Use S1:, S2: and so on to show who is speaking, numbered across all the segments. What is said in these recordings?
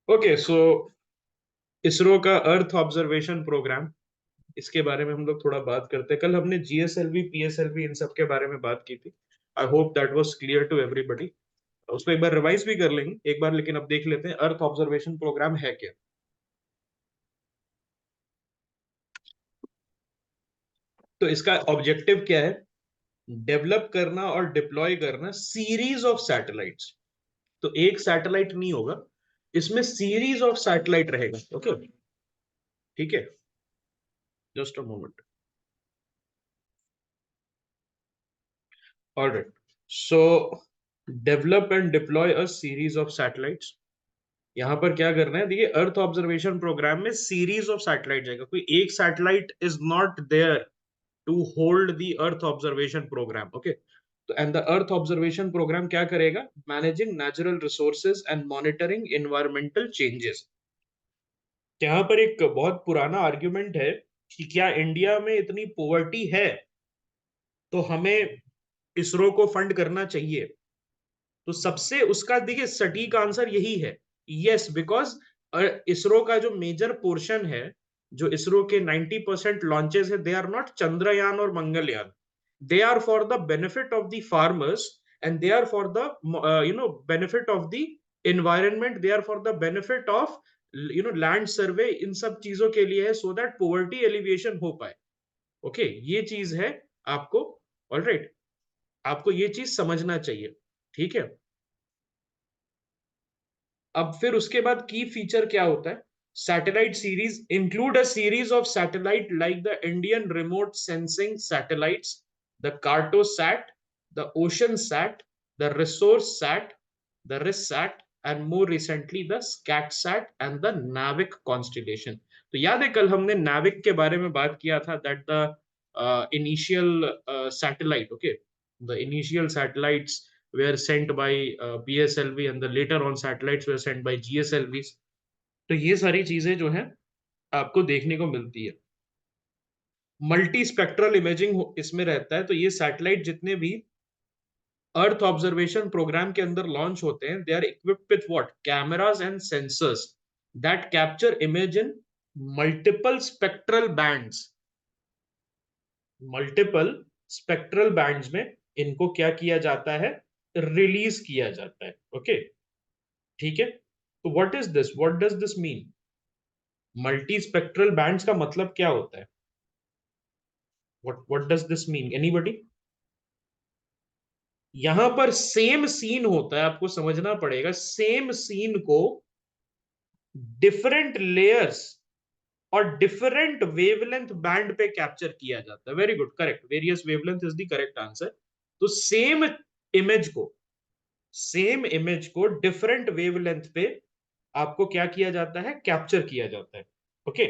S1: Okay, सो इसरो का अर्थ observation programme, इसके बारे में हम लोग थोड़ा बात करते हैं। कल हमने जीएसएलवी पीएसएलवी इन सब के बारे में बात की थी। I hope that was clear to everybody. उसको एक बार रिवाइज भी कर लेंगे एक बार, लेकिन अब देख लेते हैं अर्थ ऑब्जर्वेशन प्रोग्राम है क्या। तो इसका ऑब्जेक्टिव क्या है? डेवलप करना और डिप्लॉय करना सीरीज ऑफ सैटेलाइट्स। तो एक सैटेलाइट नहीं होगा, इसमें सीरीज ऑफ सैटेलाइट रहेगा। ओके, ठीक है, just a moment. Alright, so develop and deploy a series of satellites. यहां पर क्या करना है, देखिए, अर्थ ऑब्जर्वेशन प्रोग्राम में सीरीज ऑफ सैटेलाइट जाएगा। कोई एक satellite is not there to hold the earth observation program. Okay, तो and the earth observation program क्या करेगा? Managing natural resources and monitoring environmental changes. यहाँ पर एक बहुत पुराना आर्ग्यूमेंट है कि क्या इंडिया में इतनी पोवर्टी है तो हमें इसरो को फंड करना चाहिए। तो सबसे उसका देखिए सटीक आंसर यही है, यस, बिकॉज इसरो का जो मेजर पोर्शन है, जो इसरो के 90% लॉन्चेस है, दे आर नॉट चंद्रयान और Mangalyaan. They are for the benefit of the farmers, and they are for the benefit of the environment, they are for the benefit of land survey. इन सब चीजों के लिए है, सो दैट पोवर्टी एलिविएशन हो पाए। Okay, ये चीज है आपको। ऑलराइट, आपको ये चीज समझना चाहिए, ठीक है। अब फिर उसके बाद की फीचर क्या होता है? Satellite series include a series of satellite like the Indian remote sensing satellites, the Cartosat, the Oceansat, the Resourcesat, the RISAT, and more recently the Scatsat and the NavIC constellation. तो याद है कल हमने नाविक के बारे में बात किया था, that the initial satellite, okay, the initial satellites were sent by PSLV and the later on satellites were sent by GSLVs। तो ये सारी चीजें जो है आपको देखने को मिलती है। मल्टी स्पेक्ट्रल इमेजिंग इसमें रहता है। तो ये सैटेलाइट जितने भी अर्थ ऑब्जर्वेशन प्रोग्राम के अंदर लॉन्च होते हैं, they are equipped with what? Cameras and sensors that capture image in multiple spectral bands. Multiple spectral bands में इनको क्या किया जाता है? रिलीज किया जाता है। ओके, ठीक है। तो what is this, what does this mean? Multi spectral bands का मतलब क्या होता है? What does this mean, anybody? यहां पर सेम सीन होता है, आपको समझना पड़ेगा। सेम सीन को डिफरेंट लेयर्स और डिफरेंट वेवलेंथ बैंड पे कैप्चर किया जाता है। Very good, correct, various wavelength is the correct answer. तो इमेज को सेम इमेज को डिफरेंट वेवलेंथ पे आपको क्या किया जाता है? कैप्चर किया जाता है। ओके,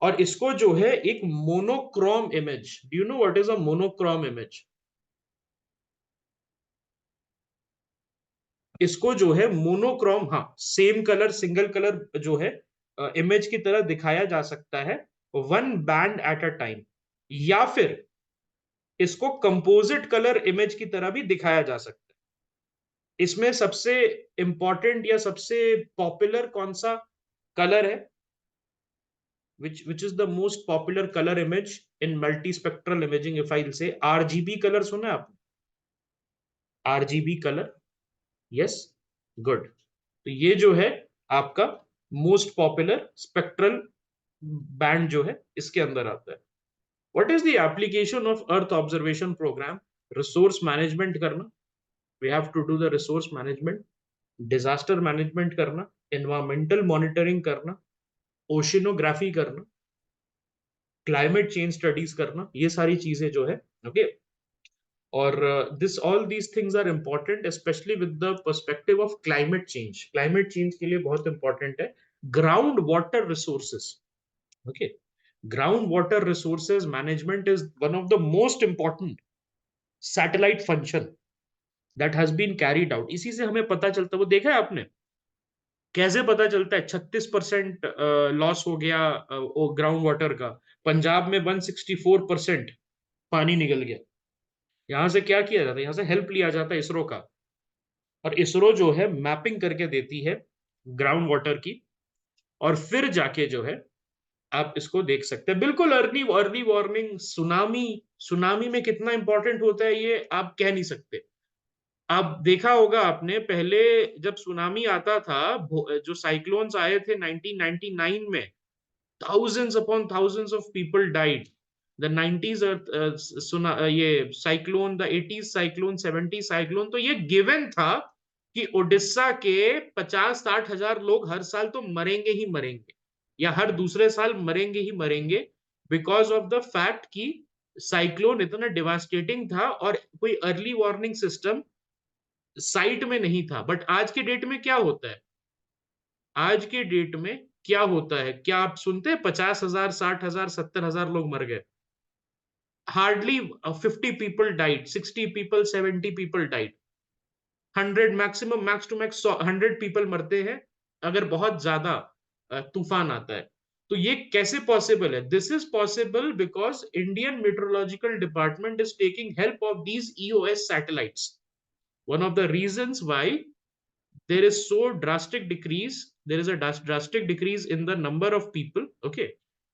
S1: और इसको जो है एक monochrome image, do you know what is a monochrome image? इसको जो है मोनोक्रोम, हाँ, सेम कलर सिंगल कलर जो है इमेज की तरह दिखाया जा सकता है, one band at a time. या फिर इसको कंपोजिट कलर इमेज की तरह भी दिखाया जा सकता है। इसमें सबसे इंपॉर्टेंट या सबसे पॉपुलर कौन सा कलर है? which is the most popular color image in multispectral imaging? if I'll say RGB colour, सुना है आपने? RGB colour, yes, good. तो ये जो है आपका मोस्ट पॉपुलर स्पेक्ट्रल बैंड जो है इसके अंदर आता है। What is the application of earth observation program? Resource management करना, we have to do the resource management, disaster management करना, एनवायरमेंटल मॉनिटरिंग करना, ओशिनोग्राफी करना, क्लाइमेट चेंज स्टडीज करना, ये सारी चीजें जो है। ओके, और this all these things are important specially with the perspective of climate change. Climate change के लिए बहुत इंपॉर्टेंट है ground water resources. Okay, ground water resources management is one of the most important satellite function that has been carried out. इसी से हमें पता चलता है, वो देखा है आपने कैसे पता चलता है 36% लॉस हो गया ग्राउंड वाटर का? पंजाब में 164% पानी निकल गया। यहां से क्या किया जाता है? यहां से हेल्प लिया जाता है इसरो का, और इसरो जो है मैपिंग करके देती है ग्राउंड वाटर की, और फिर जाके जो है आप इसको देख सकते हैं। बिल्कुल early early warning, tsunami, tsunami में कितना इंपॉर्टेंट होता है ये आप कह नहीं सकते। आप देखा होगा आपने, पहले जब सुनामी आता था, जो साइक्लोन्स आए थे 1999 में, thousands upon thousands of people died. The 90s ये cyclone, the 80s cyclone, 70s cyclone, तो ये गिवन था कि उड़ीसा के 50-60 हजार लोग हर साल तो मरेंगे ही मरेंगे, या हर दूसरे साल मरेंगे ही मरेंगे, बिकॉज ऑफ द फैक्ट कि साइक्लोन इतना डिवास्टेटिंग था और कोई अर्ली वार्निंग सिस्टम साइट में नहीं था। बट आज के डेट में क्या होता है, आज के डेट में क्या होता है, क्या आप सुनते हैं 50 हजार, 60 हजार, 70 हजार लोग मर गए? Hardly 50 people died, 60 people, 70 people died. 100 maximum, max to max 100 people मरते हैं अगर बहुत ज्यादा तूफान आता है। तो ये कैसे पॉसिबल है? This is possible because Indian meteorological department is taking help of these EOS satellites. One of the reasons why there is so drastic decrease, there is a drastic decrease in the number of people, okay,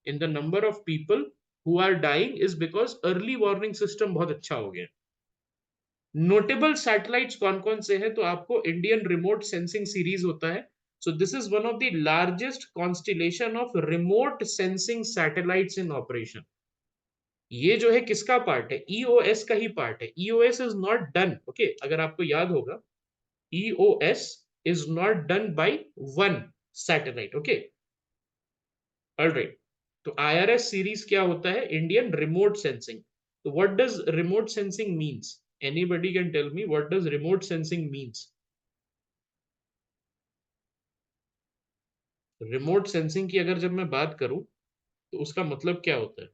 S1: in the number of people who are dying, is because early warning system बहुत अच्छा हो गया। Notable satellites कौन कौन से हैं? तो आपको इंडियन रिमोट सेंसिंग सीरीज होता है। So this is one of the largest constellation of remote sensing satellites in operation. ये जो है किसका पार्ट है? ईओएस का ही पार्ट है। EOS is not done, okay, अगर आपको याद होगा, EOS is not done by one satellite, okay, all right। तो IRS सीरीज क्या होता है? Indian remote sensing. तो what does remote sensing means? Anybody can tell me what does remote sensing means? Remote sensing की अगर जब मैं बात करूं तो उसका मतलब क्या होता है?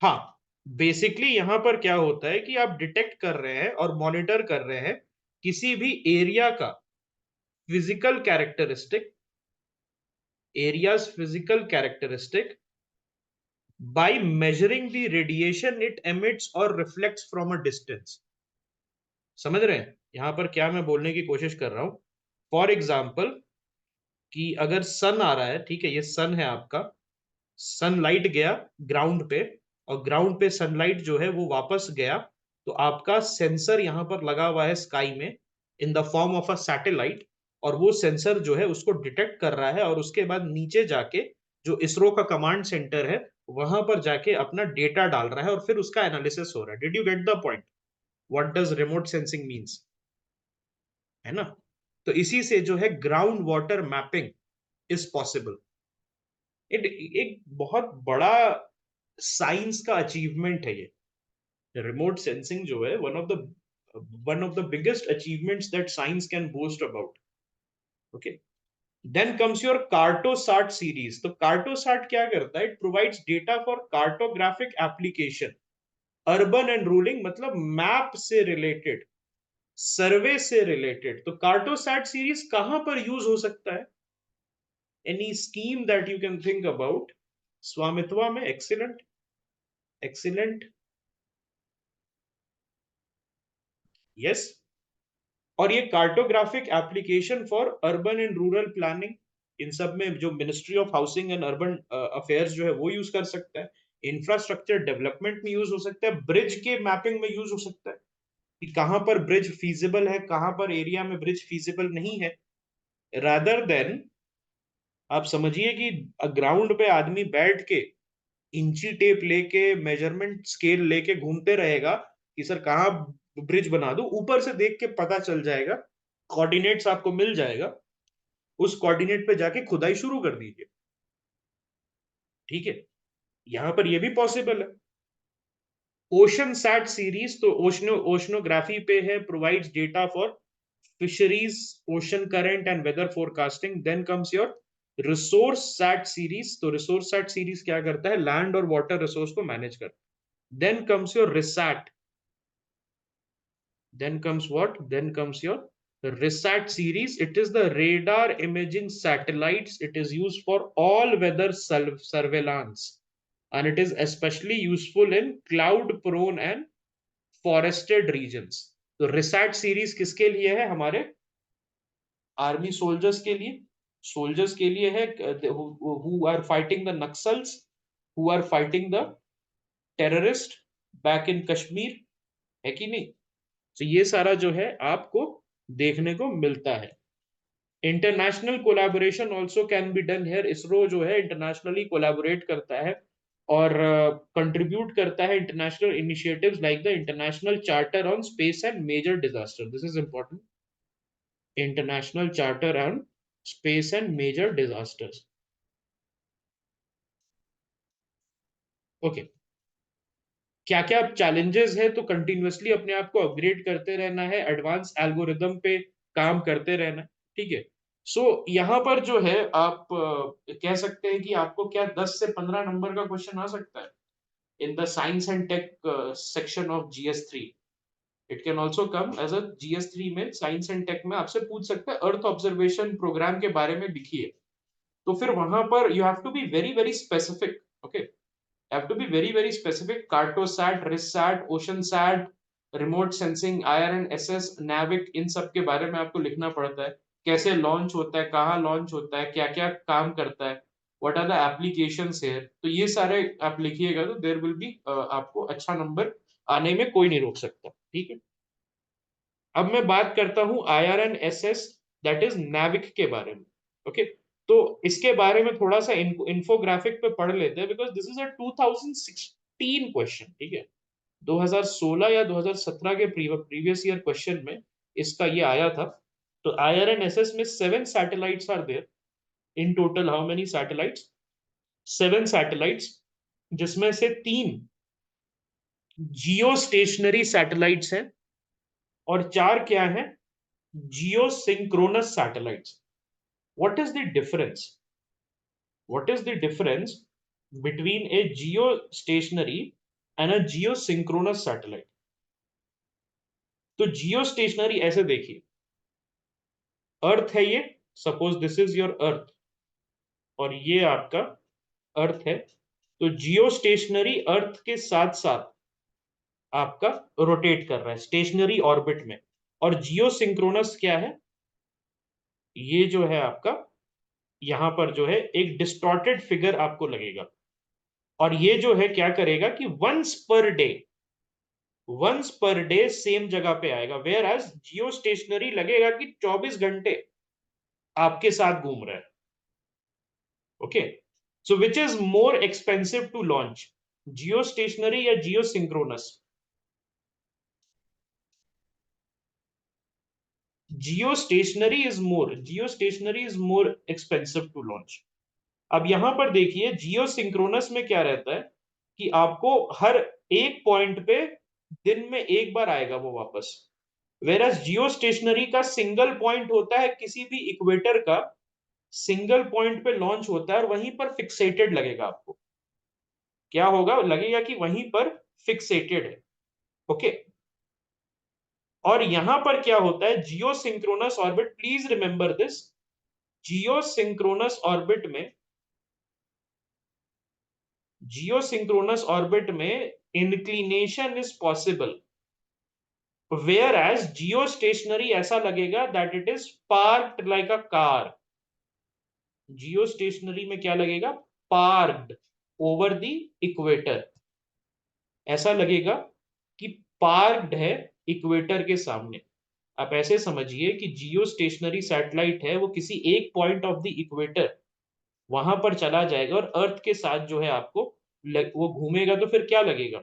S1: हाँ, बेसिकली यहां पर क्या होता है कि आप डिटेक्ट कर रहे हैं और मॉनिटर कर रहे हैं किसी भी एरिया का physical characteristic, areas physical characteristic, by measuring the radiation it emits or reflects from a distance। समझ रहे हैं यहां पर क्या मैं बोलने की कोशिश कर रहा हूं? फॉर एग्जाम्पल, कि अगर सन आ रहा है, ठीक है, ये सन है आपका, सनलाइट गया ग्राउंड पे, और ग्राउंड पे सनलाइट जो है वो वापस गया, तो आपका सेंसर यहां पर लगा हुआ है स्काई में, in the form of a satellite, और वो सेंसर जो है उसको डिटेक्ट कर रहा है, और उसके बाद नीचे जाके जो इसरो का कमांड सेंटर है वहां पर जाके अपना डेटा डाल रहा है, और फिर उसका एनालिसिस हो रहा है। Did you get the point? What does remote sensing means, है ना? तो इसी से जो है ground water mapping is possible. एक बहुत बड़ा साइंस का अचीवमेंट है ये। रिमोट सेंसिंग जो है one of the biggest achievements that science can boast about, okay. Then comes your Cartosat series. तो कार्टोसाट क्या करता है? It provides data for cartographic application, urban and रूलिंग, मतलब मैप से रिलेटेड, सर्वे से रिलेटेड। तो कार्टोसैट सीरीज कहां पर यूज हो सकता है? Any scheme that you can think about? Svamitva में। Excellent, excellent, yes. और ये cartographic application for urban and rural planning, इन सब में जो ministry of housing and urban affairs जो है वो यूज कर सकता है। इंफ्रास्ट्रक्चर डेवलपमेंट में यूज हो सकता है, ब्रिज के मैपिंग में यूज हो सकता है कि कहां पर ब्रिज फीजिबल है, कहां पर एरिया में ब्रिज फीजिबल नहीं है। रादर देन आप समझिए कि ग्राउंड पे आदमी बैठ के इंची टेप लेके, मेजरमेंट स्केल लेके घूमते रहेगा कि सर कहाँ ब्रिज बना दूं, ऊपर से देख के पता चल जाएगा, कोऑर्डिनेट्स आपको मिल जाएगा, उस कोऑर्डिनेट पे जाके खुदाई शुरू कर दीजिए। ठीक है, यहां पर ये भी पॉसिबल है। ओशन सैट सीरीज, तो ओशनोग्राफी पे है, provides data for fisheries, ocean current and weather forecasting. Then comes your Resourcesat series. तो रिसोर्स सैट सीरीज क्या करता है? लैंड और वाटर रिसोर्स को मैनेज करता है। Then comes your RISAT. Then comes what? Then comes your RISAT series. It is the radar imaging satellites. It is used for all weather surveillance, and it is especially useful in cloud prone and forested regions. तो RISAT series किसके लिए है? हमारे army soldiers के लिए, soldiers के लिए है, who are fighting the naxals, who are fighting the terrorist back in Kashmir, है कि नहीं? तो ये सारा जो है आपको देखने को मिलता है। International collaboration also can be done here. ISRO जो है इंटरनेशनली कोलैबोरेट करता है और कंट्रीब्यूट करता है international initiatives like the international charter on space and major disaster. This is important, international charter on space and major disasters. Okay, क्या क्या challenges है? तो कंटिन्यूअसली अपने आप को अपग्रेड करते रहना है, एडवांस एल्गोरिदम पे काम करते रहना है, ठीक है। सो यहाँ पर जो है आप कह सकते हैं कि आपको क्या 10 से 15 नंबर का क्वेश्चन आ सकता है in the science and tech section of GS3। It can also come as a GS3 में, साइंस एंड टेक में आपसे पूछ सकते हैं अर्थ ऑब्जर्वेशन प्रोग्राम के बारे में लिखिए। तो फिर वहां पर you have to be very very specific. Okay, have to be very very specific। Cartosat, RISAT, Oceansat, remote sensing, IRNSS, NavIC, इन सब के बारे में आपको लिखना पड़ता है। कैसे लॉन्च होता है, कहाँ लॉन्च होता है, क्या क्या काम करता है, what are the applications here. तो ये सारे आप लिखिएगा तो देयर विल बी, आपको अच्छा नंबर आने में कोई नहीं रोक सकता, ठीक है। अब मैं बात करता हूं IRNSS, दैट इज नाविक के बारे में। ओके, तो इसके बारे में थोड़ा सा इंफोग्राफिक पे पढ़ लेते हैं, because this is a 2016 question, ठीक है। 2016 या 2017 के प्रीवियस ईयर क्वेश्चन में इसका ये आया था। तो IRNSS में 7 satellites are there in total. How many satellites? 7 satellites, जिसमें से 3 जियो स्टेशनरी सैटेलाइट्स हैं और 4 क्या हैं? Geosynchronous satellites. What is the difference? What is the difference between a geostationary and a geosynchronous satellite? तो geostationary ऐसे देखिए, अर्थ है ये, suppose this is your earth और ये आपका अर्थ है। तो जियोस्टेशनरी अर्थ के साथ साथ आपका रोटेट कर रहा है स्टेशनरी ऑर्बिट में। और जियोसिंक्रोनस क्या है? ये जो है आपका, यहां पर जो है एक डिस्टॉर्टेड फिगर आपको लगेगा। और ये जो है क्या करेगा कि वंस पर डे सेम जगह पे आएगा, वेयर एज जियो स्टेशनरी लगेगा कि 24 घंटे आपके साथ घूम रहा है। Okay, so which is more expensive to launch, geostationary या geosynchronous? Geostationary is more expensive to launch. अब यहां पर देखिए, जियो सिंक्रोनस में क्या रहता है कि आपको हर एक पॉइंट पे दिन में एक बार आएगा वो वापस। वेरस जियो स्टेशनरी का सिंगल पॉइंट होता है, किसी भी इक्वेटर का सिंगल पॉइंट पे लॉन्च होता है और वहीं पर फिक्सेटेड लगेगा आपको। क्या होगा? लगेगा कि वहीं पर फिक्सेटेड है। ओके, और यहां पर क्या होता है, geosynchronous orbit, please remember this, geosynchronous orbit में, जियो सिंक्रोनस ऑर्बिट में inclination is possible, whereas geostationary ऐसा लगेगा that it is parked like a car. Geostationary में क्या लगेगा? Parked over the equator. ऐसा लगेगा कि पार्क्ड है इक्वेटर के सामने। आप ऐसे समझिए कि जियो स्टेशनरी सैटेलाइट है, वो किसी एक पॉइंट ऑफ द इक्वेटर वहां पर चला जाएगा और अर्थ के साथ जो है आपको वो घूमेगा। तो फिर क्या लगेगा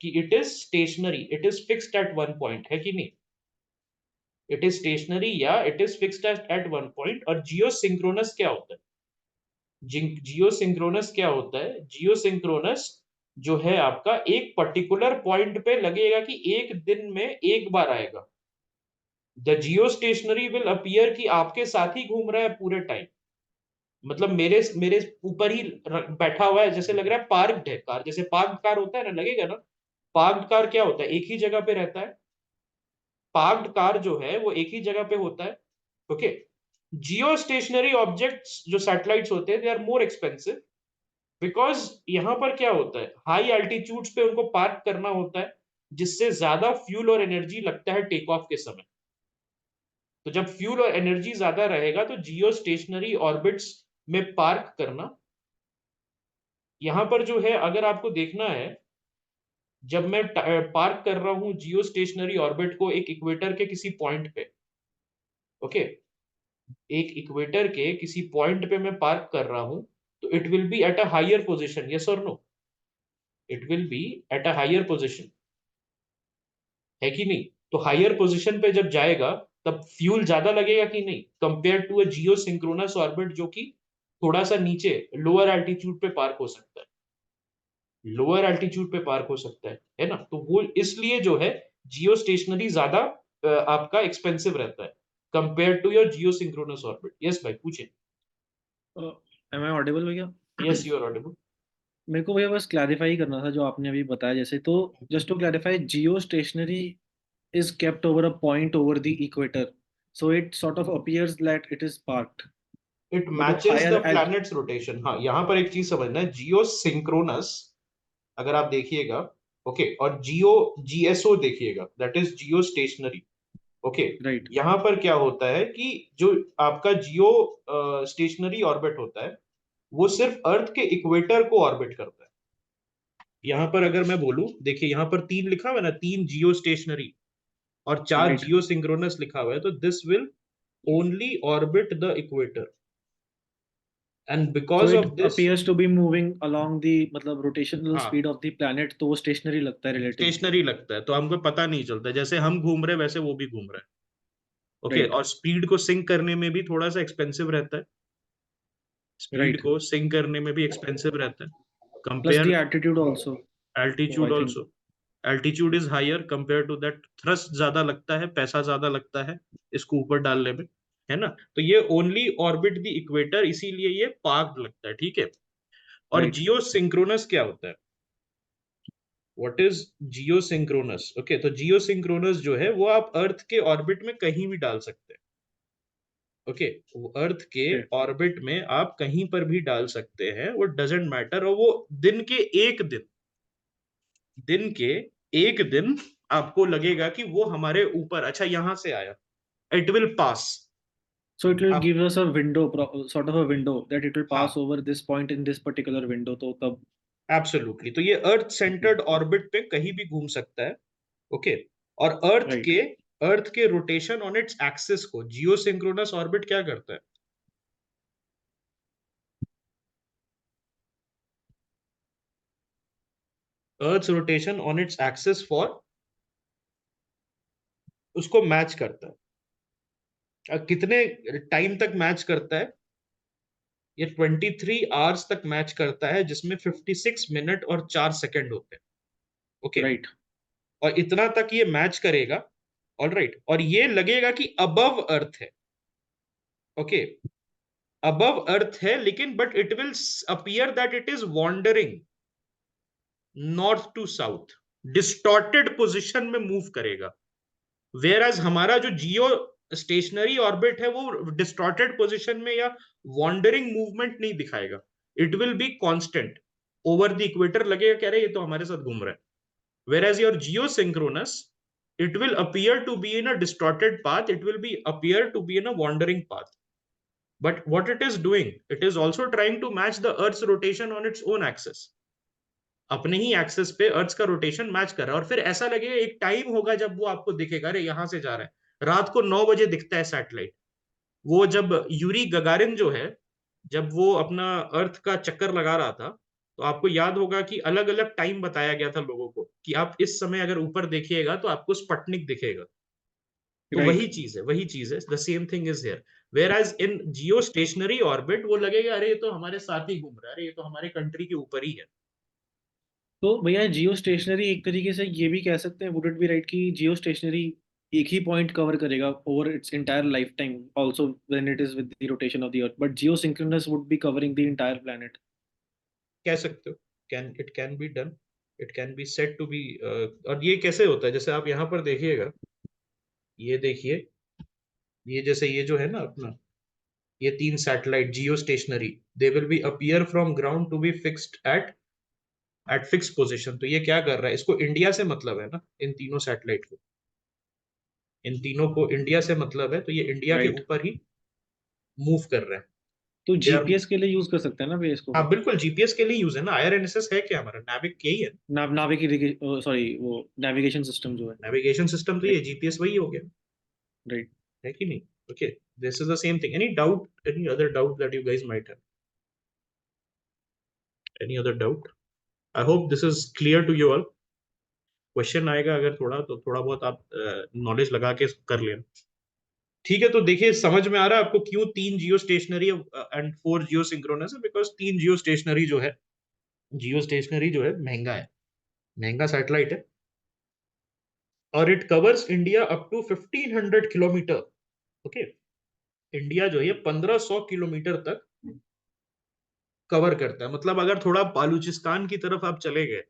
S1: कि it is stationary, it is fixed at one point, है कि नहीं? इट इज स्टेशनरी या it is fixed at one point. और जियो सिंक्रोनस क्या होता है? जियो सिंक्रोनस क्या होता है? जियो सिंक्रोनस जो है आपका एक पर्टिकुलर पॉइंट पे लगेगा कि एक दिन में एक बार आएगा। The Jio stationery will appear कि आपके साथ ही घूम रहा है पूरे टाइम, मतलब मेरे मेरे ऊपर ही बैठा हुआ है, जैसे लग रहा है पार्क्ड है कार, जैसे पार्क्ड कार होता है ना, लगेगा ना। पार्क्ड कार क्या होता है? एक ही जगह पे रहता है। पार्क्ड कार जो है वो एक ही जगह पे होता है। ओके, जियो स्टेशनरी ऑब्जेक्ट्स जो सैटेलाइट्स होते हैं, they are more expensive, because यहां पर क्या होता है, हाई एल्टीट्यूड्स पे उनको पार्क करना होता है। जिससे ज्यादा फ्यूल और एनर्जी लगता है टेक ऑफ के समय। तो जब फ्यूल और एनर्जी ज्यादा रहेगा तो जियो स्टेशनरी ऑर्बिट्स में पार्क करना, यहां पर जो है अगर आपको देखना है, जब मैं पार्क कर रहा हूं जियो स्टेशनरी ऑर्बिट को एक इक्वेटर के किसी पॉइंट पे, ओके, एक इक्वेटर के किसी पॉइंट पे मैं पार्क कर रहा हूं, तो it will be at a higher position, yes और no, it will be at a higher position, है कि नहीं? तो हायर पोजिशन पे जब जाएगा तब फ्यूल ज्यादा लगेगा कि नहीं, compare to a geosynchronous orbit जो कि थोड़ा सा नीचे लोअर एल्टीट्यूड पे पार्क हो सकता है, लोअर एल्टीट्यूड पे पार्क हो सकता है ना? तो वो इसलिए जो है जियो स्टेशनरी ज्यादा आपका एक्सपेंसिव रहता है compare to your geosynchronous orbit. Yes भाई पूछे।
S2: एम आई ऑडिबल भैया?
S1: Yes you are audible.
S2: मेरे को भैया बस क्लैरिफाई करना था जो आपने अभी बताया, जैसे तो just to clarify, geostationary is kept over a point over the equator, so it sort of appears that it is parked,
S1: it
S2: but वो
S1: matches the
S2: higher alt
S1: planets rotation. हाँ, यहाँ पर एक चीज समझना है, जियो सिंक्रोनस अगर आप देखिएगा, ओके, और जियो जीएसओ देखिएगा, that is Jio stationery, okay.
S2: right,
S1: यहाँ पर क्या होता है कि जो आपका जियो स्टेशनरी ऑर्बिट होता है वो सिर्फ अर्थ के इक्वेटर को ऑर्बिट करता है। यहाँ पर अगर मैं बोलूं, देखिए यहाँ पर तीन लिखा हुआ है ना, तीन जियो स्टेशनरी और चार
S2: right,
S1: जियो सिंक्रोनस लिखा हुआ है, तो this will only orbit the equator, and
S2: so
S1: because
S2: it
S1: of this,
S2: appears to be moving along the मतलब rotational
S1: हाँ,
S2: speed of the planet, तो वो stationary लगता है relatively,
S1: स्टेशनरी लगता है तो हमको पता नहीं चलता, जैसे हम घूम रहे हैं वैसे वो भी घूम रहा है, ओके।
S2: right,
S1: और स्पीड को सिंक करने में भी थोड़ा सा एक्सपेंसिव रहता है, स्पीड
S2: right,
S1: को सिंक करने में भी एक्सपेंसिव रहता है
S2: plus the
S1: compare
S2: altitude also, so
S1: altitude
S2: I think,
S1: also, altitude is higher compare to that, thrust ज्यादा लगता है, पैसा ज्यादा लगता है इसको ऊपर डालने में, है ना? तो ये ओनली ऑर्बिट द इक्वेटर, इसीलिए ये पार्क्ड लगता है, ठीक है। और
S2: right,
S1: जियो सिंक्रोनस क्या होता है? What is Jio synchronous? Okay, तो जियो सिंक्रोनस जो है वो आप अर्थ के ऑर्बिट में कहीं भी डाल सकते हैं, ओके, वो अर्थ के
S2: okay,
S1: ऑर्बिट में आप कहीं पर भी डाल सकते हैं, वो डजेंट मैटर। और वो दिन के एक दिन, दिन के एक दिन आपको लगेगा कि वो हमारे ऊपर, अच्छा यहां से आया, it will pass.
S2: so it will
S1: आप,
S2: give us a window, sort of a window that it will pass
S1: हाँ,
S2: over this point in this particular window, तो तब,
S1: एब्सोल्युटली, तो ये अर्थ सेंटर्ड ऑर्बिट पे कहीं भी घूम सकता है, ओके। और
S2: right,
S1: अर्थ के रोटेशन ऑन इट्स एक्सिस को जियो सिंक्रोनस ऑर्बिट क्या करता है? Earth rotation on its axis for, उसको मैच करता है। कितने टाइम तक मैच करता है? ये 23 आवर्स तक मैच करता है, जिसमें 56 मिनट और 4 सेकंड होते हैं, ओके।
S2: right,
S1: और इतना तक ये मैच करेगा, ऑल राइट, और ये लगेगा कि अबव अर्थ है, ओके, अबव अर्थ है, लेकिन but it will appear that it is wandering north to south, distorted position में मूव करेगा। वेयर एज हमारा जो जियो स्टेशनरी ऑर्बिट है वो डिस्टॉर्टेड पोजिशन में या वॉन्डरिंग मूवमेंट नहीं दिखाएगा, it will be constant over the equator, लगेगा कह रहे ये तो हमारे साथ घूम रहा है। Whereas your geosynchronous, it will appear to be in a distorted path, it will be appear to be in a wandering path, but what it is doing, it is also trying to match the earth's rotation on its own axis, अपने ही access पे अर्थ का rotation match कर रहा है। और फिर ऐसा लगेगा, एक टाइम होगा जब वो आपको दिखेगा, अरे यहां से जा रहा है, रात को 9 बजे दिखता है सैटेलाइट। वो जब यूरी गगारिन जो है, जब वो अपना अर्थ का चक्कर लगा रहा था, तो आपको याद होगा कि अलग अलग टाइम बताया गया था लोगों को कि आप इस समय अगर ऊपर देखिएगा तो आपको स्पटनिक दिखेगा। तो
S2: right.
S1: वही चीज है, वही चीज है, the same thing is here. Whereas in geostationary orbit वो लगेगा अरे ये तो हमारे साथ ही घूम रहा है, अरे ये तो हमारे कंट्री के ऊपर ही है।
S2: तो भैया जियो स्टेशनरी एक तरीके से ये भी कह सकते हैं, वुड इट बी राइट कि जियो स्टेशनरी एक ही पॉइंट कवर करेगा over its entire lifetime, also when it is with the rotation of the earth, but geosynchronous would be covering the entire planet?
S1: कह सकते हो, can it can be done, it can be said to be. और ये कैसे होता है, जैसे आप यहाँ पर देखिएगा, ये देखिए, ये जैसे ये जो है ना अपना, ये तीन satellite geostationary, they will be appear from ground to be fixed at at fix position. तो ये क्या कर रहा है, इसको इंडिया से मतलब है ना, इन तीनों सैटेलाइट को, इन तीनों को इंडिया से मतलब है, तो ये इंडिया के
S2: राइट।
S1: ऊपर ही मूव कर रहे हैं।
S2: तो
S1: दे आर,
S2: जीपीएस के लिए यूज कर सकते हैं ना भैया इसको
S1: हाँ
S2: फिर?
S1: बिल्कुल जीपीएस के लिए यूज है ना। आईआरएनएसएस है क्या हमारा, नाविक के ही है।
S2: नाविक, सॉरी, वो नेविगेशन सिस्टम जो है।
S1: नेविगेशन सिस्टम तो ये जीपीएस वही हो गया,
S2: राइट।
S1: है कि नहीं? Okay, this is the same thing. Any doubt, any other doubt that you guys might have, any other doubt? I hope this is clear to you all. Question आएगा अगर थोड़ा, तो थोड़ा बहुत आप नॉलेज लगा के कर लेना। ठीक है, तो देखिए समझ में आ रहा है आपको क्यों तीन जियो stationery and four Jio synchronous है? बिकॉज तीन जियो स्टेशनरी जो है, जियो स्टेशनरी जो है महंगा है, महंगा सैटेलाइट है, और it covers India up to 1500 kilometre. Okay, India जो है 1500 किलोमीटर तक कवर करता है। मतलब अगर थोड़ा बालूचिस्तान की तरफ आप चले गए,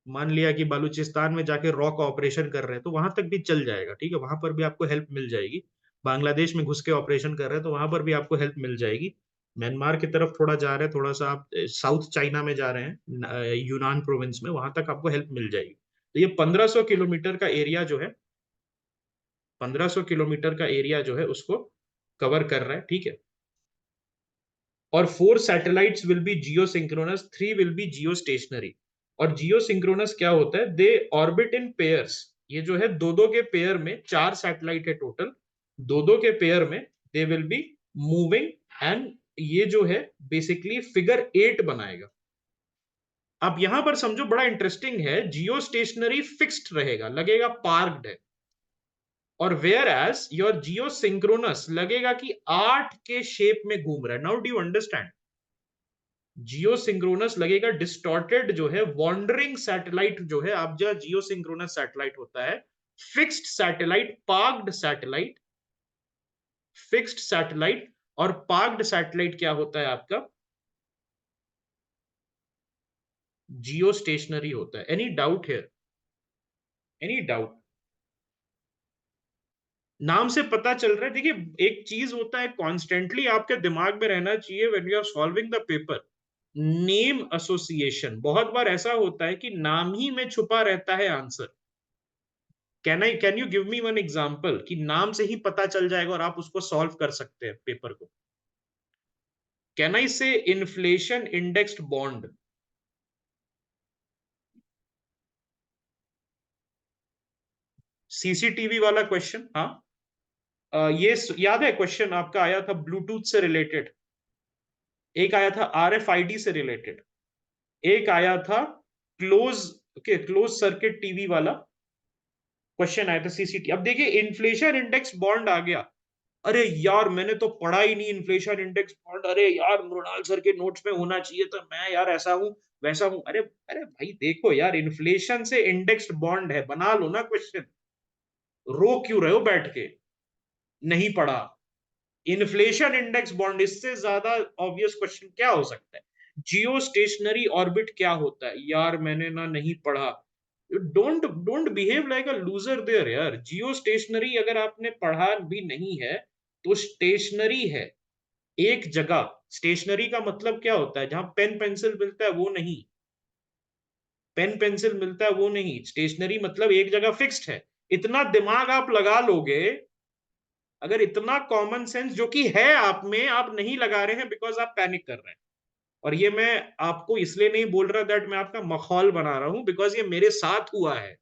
S1: मान लिया कि बालूचिस्तान में जाके रॉक ऑपरेशन कर रहे हैं, तो वहां तक भी चल जाएगा, ठीक है, वहां पर भी आपको हेल्प मिल जाएगी। बांग्लादेश में घुस के ऑपरेशन कर रहे हैं, तो वहां पर भी आपको हेल्प मिल जाएगी। म्यांमार की तरफ थोड़ा जा रहे हैं, थोड़ा सा आप साउथ चाइना में जा रहे हैं, यूनान प्रोविंस में, वहां तक आपको हेल्प मिल जाएगी। तो ये 1500 किलोमीटर का एरिया जो है, 1500 किलोमीटर का एरिया जो है उसको कवर कर रहा है, ठीक है। और four satellites will be Jio synchronous, three will be Jio stationery. और जियो सिंक्रोनस क्या होता है, दे ऑर्बिट इन पेयर्स। ये जो है दो दो के पेयर में, चार सैटेलाइट है टोटल, दो दो के पेयर में दे विल बी मूविंग। एंड ये जो है बेसिकली फिगर 8 बनाएगा। आप यहां पर समझो, बड़ा इंटरेस्टिंग है, जियो स्टेशनरी फिक्स्ड रहेगा, लगेगा पार्क्ड है, और whereas your geosynchronous लगेगा कि 8 के शेप में घूम रहा है। Now do you understand? Geosynchronous लगेगा डिस्टॉर्टेड, जो है वॉन्डरिंग सैटेलाइट जो है, आप जो जियो सिंक्रोनस सैटेलाइट होता है, fixed satellite, parked satellite, fixed satellite. और पार्क्ड सैटेलाइट क्या होता है आपका, जियो स्टेशनरी होता है। एनी डाउट है, एनी डाउट? नाम से पता चल रहा है। देखिए एक चीज होता है, कॉन्स्टेंटली आपके दिमाग में रहना चाहिए when you are solving the paper, name association. बहुत बार ऐसा होता है कि नाम ही में छुपा रहता है answer. Can you give me one example कि नाम से ही पता चल जाएगा और आप उसको सॉल्व कर सकते हैं पेपर को? कैन आई से इन्फ्लेशन इंडेक्स्ड बॉन्ड? सीसीटीवी वाला क्वेश्चन, हाँ। ये याद है क्वेश्चन आपका आया था ब्लूटूथ से रिलेटेड, एक आया था आरएफआईडी से रिलेटेड, एक आया था close, okay, close circuit TV वाला क्वेश्चन आया था सीसीटी। अब देखिए इन्फ्लेशन इंडेक्स बॉन्ड आ गया। अरे यार मैंने तो पढ़ा ही नहीं इन्फ्लेशन इंडेक्स बॉन्ड, अरे यार मृणाल सर के नोट्स में होना चाहिए था, मैं यार ऐसा हूं वैसा हूं। अरे अरे भाई देखो यार, इन्फ्लेशन से इंडेक्स्ड बॉन्ड है, बना लो ना क्वेश्चन, रो क्यों रहे हो बैठ के? नहीं पढ़ा? इन्फ्लेशन इंडेक्स बॉन्ड, इससे ज्यादा ऑब्वियस क्वेश्चन क्या हो सकता है? जियो स्टेशनरी ऑर्बिट क्या होता है यार, मैंने ना नहीं पढ़ा। Don't don't behave like a loser there यार। जियो स्टेशनरी अगर आपने पढ़ा भी नहीं है, तो स्टेशनरी है एक जगह। स्टेशनरी का मतलब क्या होता है, जहां पेन पेंसिल मिलता है वो नहीं, पेन पेंसिल मिलता है वो नहीं। स्टेशनरी मतलब एक जगह फिक्स्ड है। इतना दिमाग आप लगा लोगे, अगर इतना कॉमन सेंस जो कि है आप में, आप नहीं लगा रहे हैं बिकॉज आप पैनिक कर रहे हैं। और ये मैं आपको इसलिए नहीं बोल रहा दैट मैं आपका मखौल बना रहा हूं, बिकॉज ये मेरे साथ हुआ है,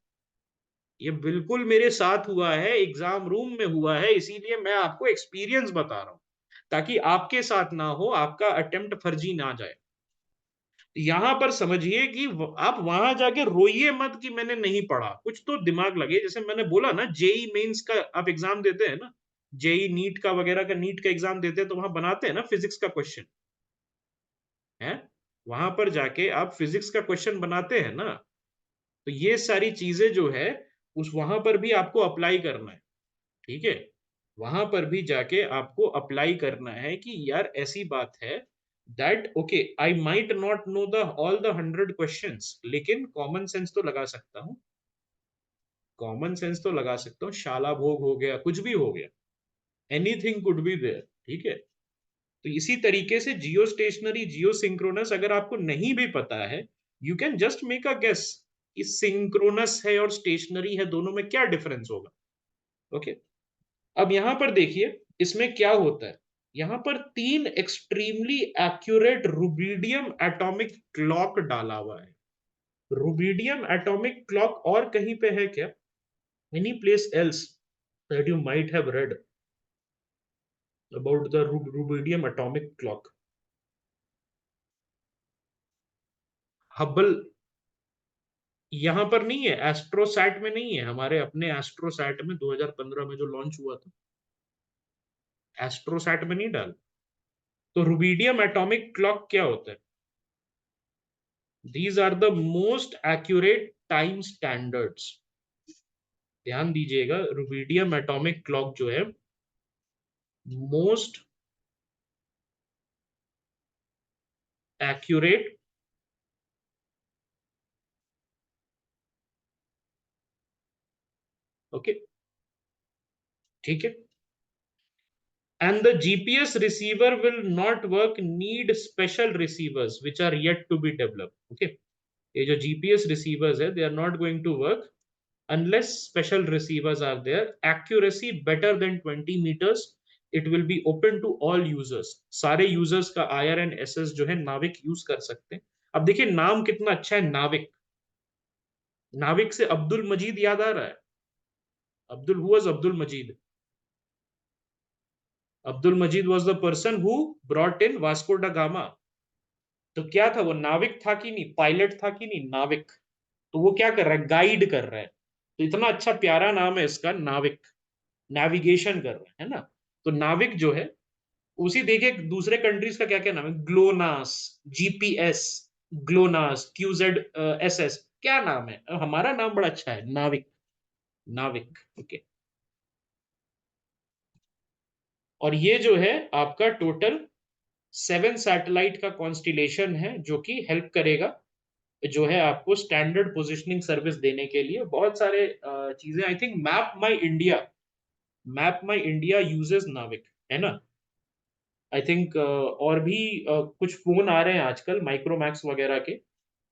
S1: ये बिल्कुल मेरे साथ हुआ है, एग्जाम रूम में हुआ है, इसीलिए मैं आपको एक्सपीरियंस बता रहा हूं, ताकि आपके साथ ना हो, आपका अटेम्प्ट फर्जी ना जाए। यहां पर समझिए कि आप वहां जाके रोइए मत कि मैंने नहीं पढ़ा, कुछ तो दिमाग लगे। जैसे मैंने बोला ना, जेई मेंस का आप एग्जाम देते हैं ना, जेई नीट का वगैरह का, नीट का एग्जाम देते हैं, तो वहां बनाते हैं ना फिजिक्स का क्वेश्चन है, वहां पर जाके आप फिजिक्स का क्वेश्चन बनाते हैं ना। तो ये सारी चीजें जो है, उस वहां पर भी आपको अप्लाई करना है, ठीक है। वहां पर भी जाके आपको अप्लाई करना है कि यार ऐसी बात है that okay, I might not know the all the 100 questions, लेकिन कॉमन सेंस तो लगा सकता हूँ, कॉमन सेंस तो लगा सकता हूँ। शाला भोग हो गया, कुछ भी हो गया, एनीथिंग कुड बी देयर, ठीक है। तो इसी तरीके से जियो स्टेशनरी, जियो सिंक्रोनस अगर आपको नहीं भी पता है, you can just make a guess कि सिंक्रोनस है और स्टेशनरी है, दोनों में क्या डिफरेंस होगा। ओके, अब यहां पर देखिए इसमें क्या होता है। यहां पर 3 extremely accurate rubidium atomic clock डाला हुआ है। रुबिडियम एटॉमिक क्लॉक और कहीं पे है क्या? Any place else that you might have read about the rubidium atomic clock? Hubble यहां पर नहीं है, एस्ट्रोसैट में नहीं है, हमारे अपने एस्ट्रोसैट में 2015 में जो लॉन्च हुआ था, एस्ट्रोसैट में नहीं डाल। तो रुबिडियम एटॉमिक क्लॉक क्या होता है? These are the most accurate time standards. ध्यान दीजिएगा, रुबिडियम एटॉमिक क्लॉक जो है मोस्ट एक्यूरेट ओके, ठीक है। And the GPS receiver will not work, need special receivers which are yet to be developed. Okay, ये जो GPS receivers है, they are not going to work unless special receivers are there. Accuracy better than 20 meters. It will be open to all users. सारे users का IRNSS जो है नाविक use कर सकते हैं। अब देखिए नाम कितना अच्छा है, नाविक। नाविक से अब्दुल मजीद याद आ रहा है। Abdul, who was Abdul Majid? Abdul Majid was the person who brought in Vasco da Gama. तो क्या था वो, नाविक था कि नहीं, पायलट था कि नहीं, नाविक। तो वो क्या कर रहा है, गाइड कर रहा है। तो इतना अच्छा प्यारा नाम है इसका, नाविक। नेविगेशन कर रहा है ना। तो नाविक जो है, उसी देखिए दूसरे कंट्रीज का क्या क्या नाम है, GLONASS, GPS, GLONASS, Q Z S S, क्या नाम है। हमारा नाम बड़ा अच्छा है, नाविक। नाविक, ओके। और ये जो है आपका टोटल 7 सैटेलाइट का कॉन्स्टिलेशन है, जो कि हेल्प करेगा जो है आपको स्टैंडर्ड पोजिशनिंग सर्विस देने के लिए। बहुत सारे चीजें, I think map my India uses नाविक, है ना। आई थिंक और भी कुछ फोन आ रहे हैं आजकल माइक्रोमैक्स वगैरह के,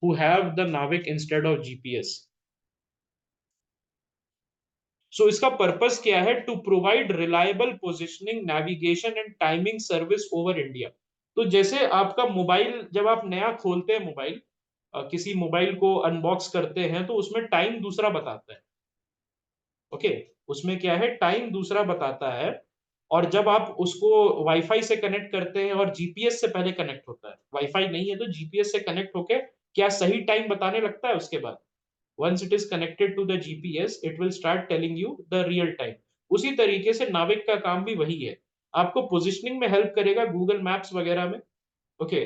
S1: who have the NavIC instead of GPS. So इसका पर्पस क्या है, to provide reliable positioning, navigation and timing service over India. तो जैसे आपका मोबाइल, जब आप नया खोलते हैं मोबाइल, किसी मोबाइल को अनबॉक्स करते हैं, तो उसमें टाइम दूसरा बताता है। ओके, उसमें क्या है, टाइम दूसरा बताता है। और जब आप उसको वाईफाई से कनेक्ट करते हैं, और जीपीएस से पहले कनेक्ट होता है, वाईफाई नहीं है तो जीपीएस से कनेक्ट होके क्या सही टाइम बताने लगता है उसके बाद। once it is connected to the GPS, it will start telling you the real time. उसी तरीके से नाविक का काम भी वही है, आपको पोजिशनिंग में हेल्प करेगा गूगल मैप्स वगैरह में। ओके,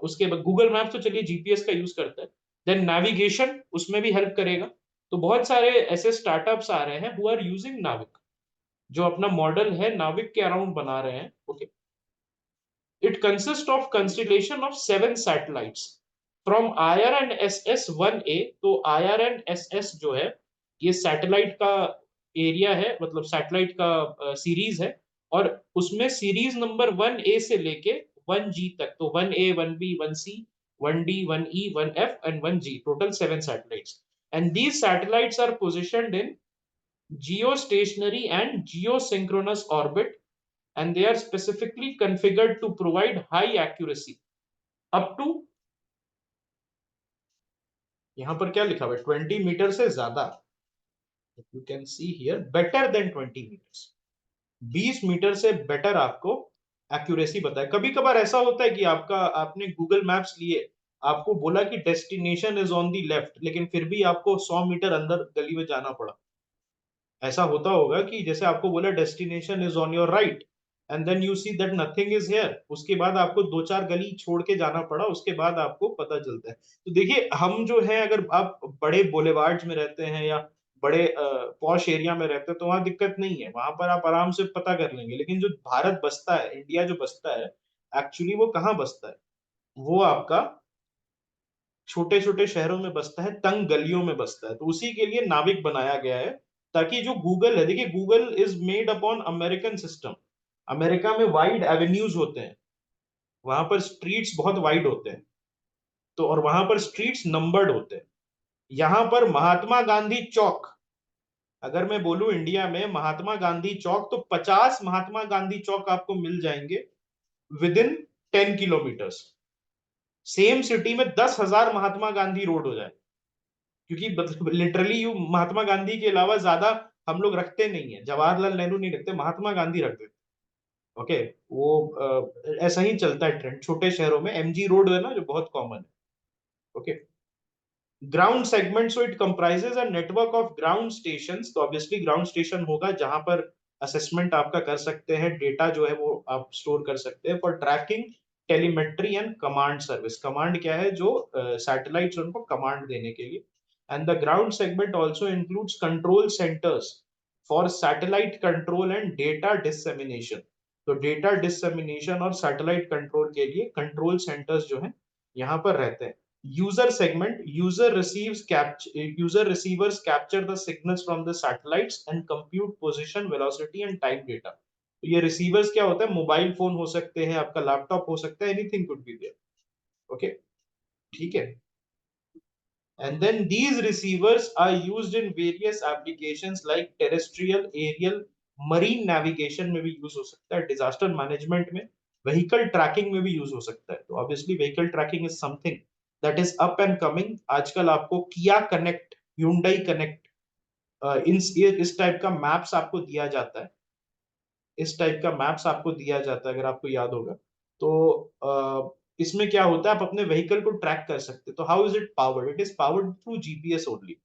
S1: उसके बाद गूगल मैप्स तो चलिए जीपीएस का यूज करता है, देन नेविगेशन उसमें भी हेल्प करेगा। तो बहुत सारे ऐसे स्टार्टअप्स आ रहे हैं हु आर यूजिंग नाविक, जो अपना मॉडल है नाविक के अराउंड बना रहे हैं। Okay, it consist of constellation of 7 satellites from IRNSS-1A। तो IRNSS जो है, ये सैटेलाइट का एरिया है, मतलब सैटेलाइट का सीरीज है। और उसमें सीरीज नंबर 1A से लेके 1G तक, तो 1A, 1B, 1C, 1D, 1E, 1F and 1G, total 7 satellites. And these satellites are positioned in geostationary and geosynchronous orbit, and they are specifically configured to provide high accuracy up to, यहां पर क्या लिखा हुआ है, 20 metre से ज्यादा। You can see here better than 20 metres, 20 metre से better आपको एक्यूरेसी बताए। कभी कभार ऐसा होता है कि आपका, आपने गूगल मैप्स लिए, आपको बोला कि destination is on the left, लेकिन फिर भी आपको 100 मीटर अंदर गली में जाना पड़ा। ऐसा होता होगा कि जैसे आपको बोला destination is on your right, and then you see that nothing is here, उसके बाद आपको 2-4 गली छोड़ के जाना पड़ा, उसके बाद आपको पता चलता है। तो देखिए हम जो है, अगर आप बड़े बुलेवार्ड्स में रहते हैं या बड़े पॉश एरिया में रहते हैं, तो वहां दिक्कत नहीं है, वहां पर आप आराम से पता कर लेंगे। लेकिन जो भारत बसता है, इंडिया जो बसता है, एक्चुअली वो कहाँ बसता है, वो आपका छोटे छोटे शहरों में बसता है, तंग गलियों में बसता है। तो उसी के लिए नाविक बनाया गया है, ताकि जो गूगल है, देखिए Google is made upon American system. America में वाइड एवेन्यूज होते हैं, वहां पर स्ट्रीट्स बहुत वाइड होते हैं। तो और वहां पर स्ट्रीट्स नंबर्ड होते हैं। यहां पर महात्मा गांधी चौक, अगर मैं बोलूं इंडिया में महात्मा गांधी चौक, तो 50 महात्मा गांधी चौक आपको मिल जाएंगे with in 10 kilometres. Same city में 10,000 महात्मा गांधी रोड हो जाए, क्योंकि लिटरली यू महात्मा गांधी के अलावा ज्यादा हम लोग रखते नहीं है। जवाहरलाल नेहरू नहीं रखते, महात्मा गांधी रख देते। ओके, वो ऐसा ही चलता है ट्रेंड छोटे शहरों में। एमजी रोड है ना जो बहुत कॉमन है। Okay, ground segment, so it comprises a network of ground stations. तो ऑब्वियसली ग्राउंड स्टेशन होगा जहां पर असेसमेंट आपका कर सकते हैं, डेटा जो है वो आप स्टोर कर सकते हैं for tracking, telemetry and command service. Command क्या है, जो सैटेलाइट्स उनको कमांड देने के लिए। And the ground segment also includes control centres for satellite control and data dissemination. तो डेटा डिसमिनेशन और सैटेलाइट कंट्रोल के लिए कंट्रोल सेंटर्स जो है यहाँ पर रहते हैं। User segment, user receivers capture the signals from the satellites and compute position, velocity and time data। तो ये रिसीवर्स क्या होता है, मोबाइल फोन हो सकते हैं, आपका लैपटॉप हो सकता है, anything could be there. Okay, ठीक है। And then these receivers are used in various applications like terrestrial, aerial, marine navigation में भी यूज हो सकता है, डिजास्टर मैनेजमेंट में, व्हीकल ट्रैकिंग में भी यूज हो सकता है। तो obviously vehicle tracking is something that is up and coming. आजकल आपको किया कनेक्ट, Hyundai कनेक्ट, इस टाइप का मैप्स आपको दिया जाता है। इस टाइप का मैप्स आपको दिया जाता है, अगर आपको याद होगा तो। इसमें क्या होता है, आप अपने व्हीकल को ट्रैक कर सकते हैं। तो how is it powered, it is powered through GPS only.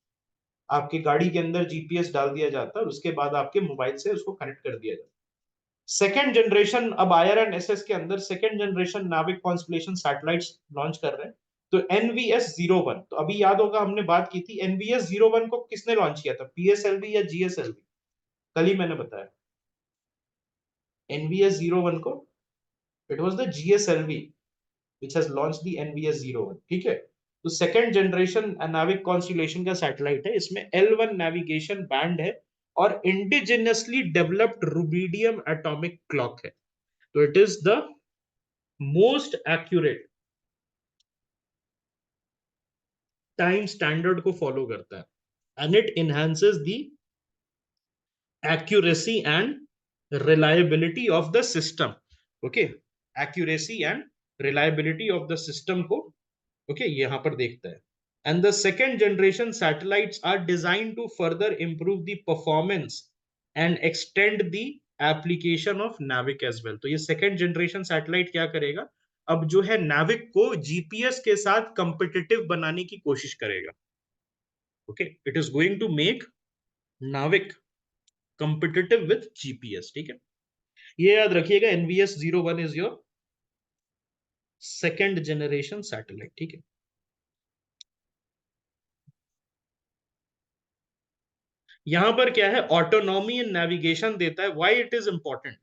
S1: आपकी गाड़ी के अंदर जीपीएस डाल दिया जाता है और उसके बाद आपके मोबाइल से उसको कनेक्ट कर दिया जाता है। सेकेंड जनरेशन, अब IRNSS के अंदर सेकेंड जनरेशन नाविक कॉन्स्टलेशन सैटेलाइट्स लॉन्च कर रहे हैं। तो NVS-01, तो अभी याद होगा हमने बात की थी, NVS-01 को किसने लॉन्च किया था, PSLV या GSLV? कल ही मैंने बताया NVS-01 को, it was the GSLV which has launched the NVS-01। ठीक है, तो सेकेंड जनरेशन नाविक कॉन्स्टलेशन का सैटेलाइट है। इसमें L1 नेविगेशन बैंड है और indigenously developed rubidium atomic clock है। तो it is the most accurate, time standard को फॉलो करता है, and it enhances the accuracy and reliability of the system। okay, accuracy and reliability of the system को यहां पर देखता है। And the second generation satellites are designed to further improve the performance and extend the application of NAVIC as well। तो ये second generation satellite क्या करेगा, अब जो है NAVIC को GPS के साथ competitive बनाने की कोशिश करेगा। it is going to make NAVIC competitive with GPS। ठीक है, ये याद रखिएगा, NVS-01 is your second generation satellite। ठीक है, यहां पर क्या है, ऑटोनॉमी इन नेविगेशन देता है। व्हाई इट इज इंपॉर्टेंट,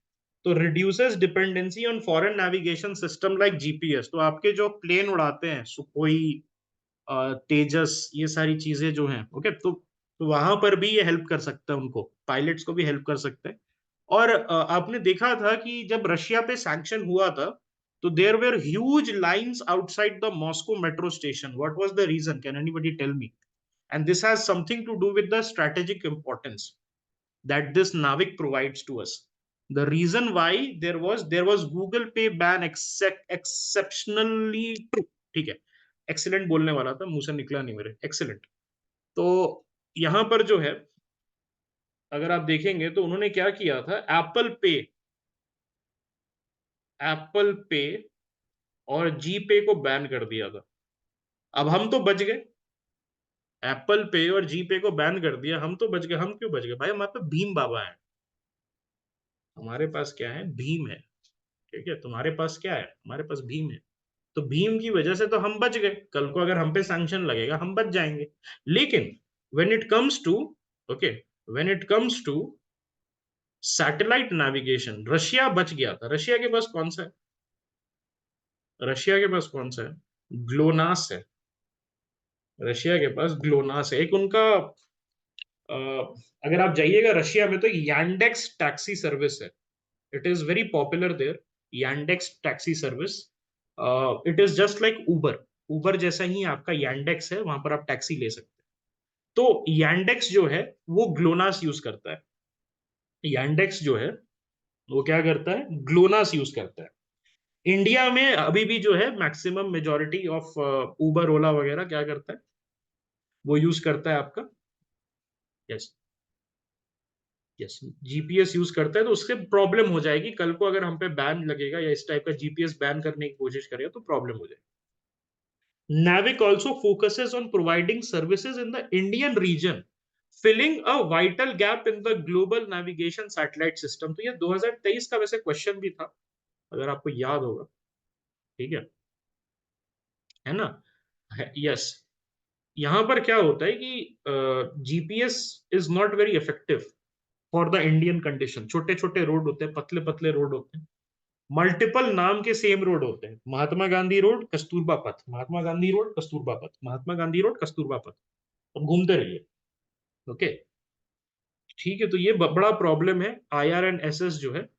S1: तो reduces dependency on foreign navigation system like GPS. तो आपके जो प्लेन उड़ाते हैं, सुखोई, तेजस, ये सारी चीजें जो हैं, तो वहां पर भी ये हेल्प कर सकता है, उनको पायलट्स को भी हेल्प कर सकता है। और आपने देखा था कि जब रशिया पे सैंक्शन हुआ था, तो there were huge lines outside the Moscow metro station. What was the reason, can anybody tell me? And this has something to do with the strategic importance that this NAVIC provides to us। The reason why there was Google Pay ban exceptionally true। ठीक है, excellent बोलने वाला था, मुंह से निकला नहीं मेरे, excellent। तो यहां पर जो है, अगर आप देखेंगे तो उन्होंने क्या किया था, एप्पल पे और जी पे को बैन कर दिया था। अब हम तो बच गए, एप्पल पे और जी पे को बैन कर दिया, हम तो बच गए। हम क्यों बच गए भाई, हमारे पास भीम बाबा है। हमारे पास क्या है, भीम है। ठीक है, तुम्हारे पास क्या है, हमारे पास भीम है। तो भीम की वजह से तो हम बच गए। कल को अगर हम पे सैंक्शन लगेगा, हम बच जाएंगे। लेकिन when it comes to okay when it comes to satellite navigation, Russia बच गया था। रशिया के पास कौन सा है, रशिया के पास कौन सा है, ग्लोनास है। रशिया के पास ग्लोनास है, एक उनका अगर आप जाइएगा रशिया में, तो यांडेक्स टैक्सी सर्विस है। It is very popular there, Yandex taxi service. It is just like Uber. Uber जैसा ही आपका यांडेक्स है, वहां पर आप टैक्सी ले सकते हैं। तो यांडेक्स जो है वो ग्लोनास यूज करता है। यांडेक्स जो है वो क्या करता है, ग्लोनास यूज करता है। इंडिया में अभी भी जो है मैक्सिमम मेजोरिटी ऑफ उबर ओला वगैरह क्या करता है, वो यूज करता है आपका, यस, यस, जीपीएस यूज करता है। तो उससे प्रॉब्लम हो जाएगी कल को, अगर हम पे बैन लगेगा या इस टाइप का जीपीएस बैन करने की कोशिश करेगा तो प्रॉब्लम हो जाएगी। NAVIC also focuses on providing services in the Indian region, filling a vital gap in the global navigation satellite system। तो ये 2023 का वैसे क्वेश्चन भी था, अगर आपको याद होगा, ठीक है ना, यस। यहां पर क्या होता है कि GPS is not very effective for the Indian condition. छोटे छोटे रोड होते हैं, पतले पतले रोड होते हैं, मल्टीपल नाम के सेम रोड होते हैं, महात्मा गांधी रोड, कस्तूरबा पथ, महात्मा गांधी रोड, कस्तूरबा पथ, महात्मा गांधी रोड, कस्तूरबा पथ। अब घूमते रहिए, ओके, ठीक है। तो ये बड़ा प्रॉब्लम है। IRNSS जो है,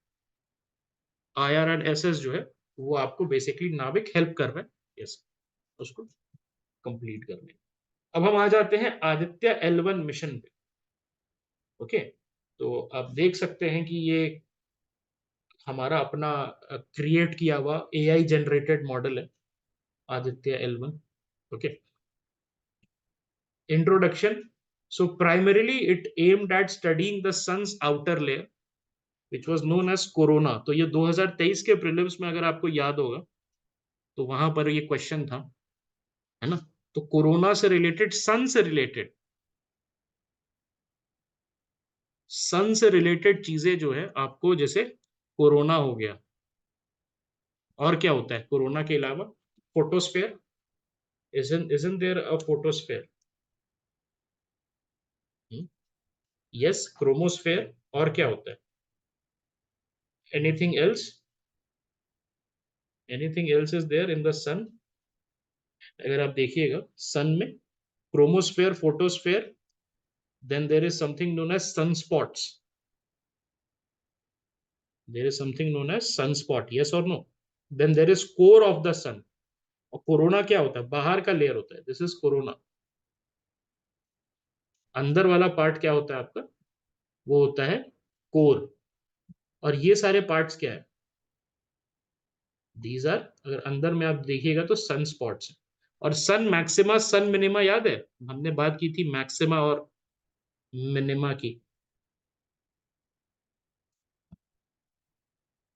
S1: IRNSS जो है वो आपको बेसिकली नाविक हेल्प कर रहा है, यस, उसको कंप्लीट करने। अब हम आ जाते हैं आदित्य L1 मिशन पे, ओके। तो आप देख सकते हैं कि ये हमारा अपना क्रिएट किया हुआ AI जनरेटेड मॉडल है, Aditya L1, okay. Introduction. So primarily it aimed at studying the sun's outer layer, which was known as corona। तो ये 2023 के प्रीलिम्स में अगर आपको याद होगा तो वहां पर ये क्वेश्चन था, है ना। तो कोरोना से रिलेटेड, सन से रिलेटेड चीजें जो है आपको, जैसे कोरोना हो गया, और क्या होता है कोरोना के अलावा, photosphere, isn't there a photosphere? Yes, chromosphere, और क्या होता है, anything else, anything else is there in the sun. अगर आप देखिएगा सन में chromosphere, photosphere, then there is something known as sunspots, there is something known as sunspot, yes और no. Then there is core of the sun. और corona क्या होता है, बाहर का लेयर होता है, दिस इज कोरोना। अंदर वाला पार्ट क्या होता है आपका, वो होता है कोर। और ये सारे पार्ट्स क्या है, दीज आर, अगर अंदर में आप देखिएगा तो सन स्पॉट्स है। और सन मैक्सिमा, सन मिनिमा याद है, हमने बात की थी मैक्सिमा और मिनिमा की,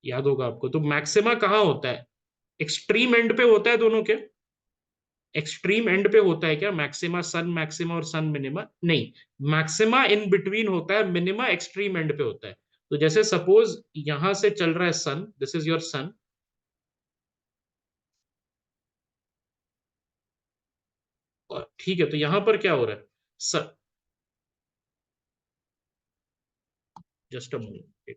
S1: याद होगा आपको। तो मैक्सिमा कहाँ होता है, एक्सट्रीम एंड पे होता है दोनों के, एक्सट्रीम एंड पे होता है क्या मैक्सिमा, सन मैक्सिमा और सन मिनिमा, नहीं, मैक्सिमा इन बिटवीन होता है, मिनिमा एक्सट्रीम एंड पे होता है। तो जैसे सपोज यहां से चल रहा है सन, दिस इज योर सन, और ठीक है, तो यहां पर क्या हो रहा है, जस्ट अ मोमेंट,